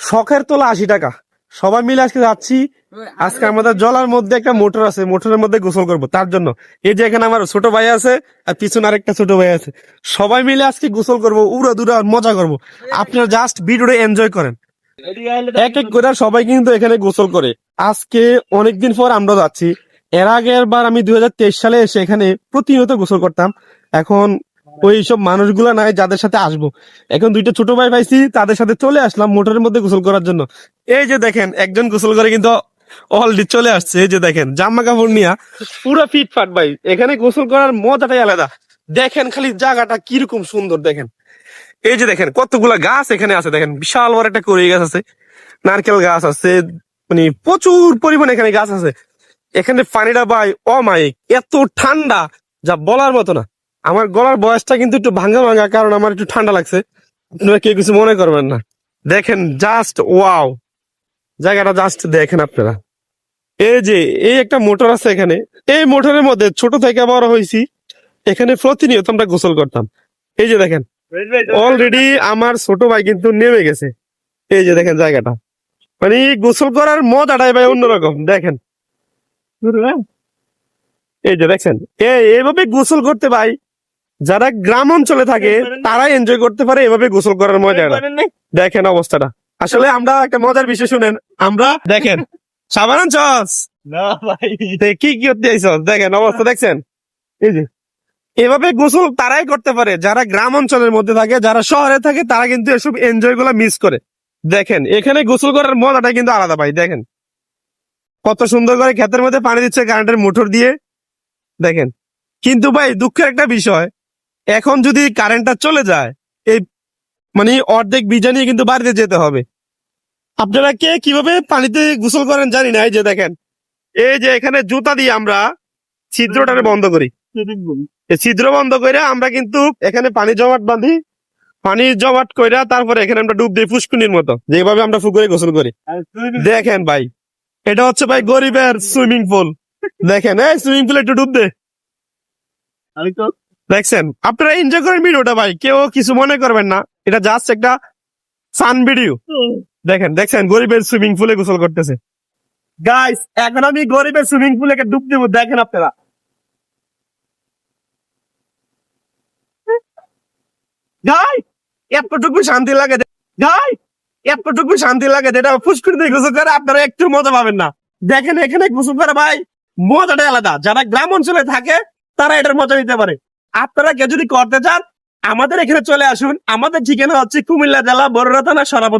শখের তোলা 80 টাকা। সবাই মিলে আজকে যাচ্ছি। আজকে আমাদের জলার মধ্যে একটা মোটর আছে, মোটরের মধ্যে গোসল করব তার জন্য। এই যে এখানে আমার ছোট ভাই আছে আর পিছনে আরেকটা ছোট ভাই আছে, সবাই মিলে আজকে গোসল করব, উড়া দুরা মজা করব। আপনারা জাস্ট ভিডিওটা এনজয় করেন। এক এক করে সবাই কিন্তু এখানে গোসল করে। আজকে অনেকদিন পর আমরা যাচ্ছি। এর আগের বার আমি 2023 সালে এসে এখানে প্রতিনিয়ত গোসল করতাম। এখন ওই সব মানুষগুলা নাই যাদের সাথে আসবো। এখন দুইটা ছোট ভাই পাইছি, তাদের সাথে চলে আসলাম মোটরের মধ্যে গোসল করার জন্য। এই যে দেখেন একজন গোসল করে কিন্তু অলরেডি চলে আসছে। এই যে দেখেন জামা কাপড় নিয়ে পুরো ফিটফাট ভাই। এখানে গোসল করার মজাটাই আলাদা। দেখেন খালি জায়গাটা কিরকম সুন্দর দেখেন। এই যে দেখেন কতগুলা গাছ এখানে আছে, দেখেন বিশাল বড় একটা কড়ই গাছ আছে, নারকেল গাছ আছে, মানে প্রচুর পরিমাণে এখানে গাছ আছে। এখানে পানিটা ভাই অমায়িক, এত ঠান্ডা যা বলার মতো না। আমার গলার বয়সটা কিন্তু একটু ভাঙা ভাঙা, কারণ আমার একটু ঠান্ডা লাগছে। আপনারা কেউ কিছু মনে করবেন না। দেখেন জাস্ট ওয়াও, জায়গাটা জাস্ট দেখেন আপনারা। এই যে এই একটা মোটর আছে এখানে, এই মোটরের মধ্যে ছোট থেকে বড় হয়েছি। এখানে প্রতিনিয়ত আমরা গোসল করতাম। এই যে দেখেন অলরেডি আমার ছোট ভাই কিন্তু নেমে গেছে। এই যে দেখেন জায়গাটা, মানে গোসল করার মজাটাই ভাই অন্যরকম। দেখেন এই যে দেখছেন, এইভাবে গোসল করতে ভাই যারা গ্রাম অঞ্চলে থাকে তারাই এনজয় করতে পারে এভাবে গোসল করার মজাটা। দেখেন অবস্থাটা। আসলে আমরা একটা মজার বিষয় শুনেন, আমরা দেখেন সাবান চস না ভাই, কি কি করতে আইছস, দেখেন অবস্থা দেখছেন। এই যে এভাবে গোসল তারাই করতে পারে যারা গ্রাম অঞ্চলের মধ্যে থাকে। যারা শহরে থাকে তারা কিন্তু এসব এনজয় গুলা মিস করে। দেখেন এখানে গোসল করার মজাটা কিন্তু আলাদা ভাই। দেখেন কত সুন্দর করে ক্ষেতের মধ্যে পানি দিচ্ছে কারেন্টের মোটর দিয়ে। দেখেন কিন্তু ভাই দুঃখের একটা বিষয়, এখন যদি কারেন্টটা চলে যায় এই মানে অর্ধেক ভিজা নিয়ে কিন্তু বাড়িতে যেতে হবে। আপনারা কে কিভাবে পানিতে গোসল করেন জানি না। এই যে দেখেন, এই যে এখানে জুতা দিয়ে আমরা ছিদ্রটারে বন্ধ করি। এই ছিদ্র বন্ধ করে আমরা কিন্তু এখানে পানি জমাট বাঁধি। পানি জমাট কইরা তারপরে এখানে আমরা ডুব দিই পুষ্কুনির মতো, যেভাবে আমরা পুকুরে গোসল করি। দেখেন ভাই, এটা হচ্ছে ভাই গরিবের সুইমিং পুল। দেখেন এই সুইমিং পুলে একটু ডুব দে। আমি তো দেখছেন আপনারা এনজয় করেন ভিডিওটা ভাই, কেউ কিছু মনে করবেন না। এটা জাস্ট একটা ফান ভিডিও। দেখেন দেখছেন গরিবের সুইমিং পুলে গোসল করতেছে। গাইস এখন আমি গরিবের সুইমিং পুলে ডুব দেবো। দেখেন আপনারা গাই এতটুকু শান্তি লাগে, গাই এতটুকু শান্তি লাগে যেটা ফুসকুড়ি দিয়ে গোসল করে আপনারা একটু মজা পাবেন না। দেখেন এখানে গোসল করে ভাই মজাটাই আলাদা। যারা গ্রাম অঞ্চলে থাকে তারা এটার মজা নিতে পারে। আপনারা কেউ যদি করতে চান আমাদের এখানে চলে আসুন। আমাদের ঠিকানা হচ্ছে কুমিল্লা জেলা বড়ুয়া থানা সরাবত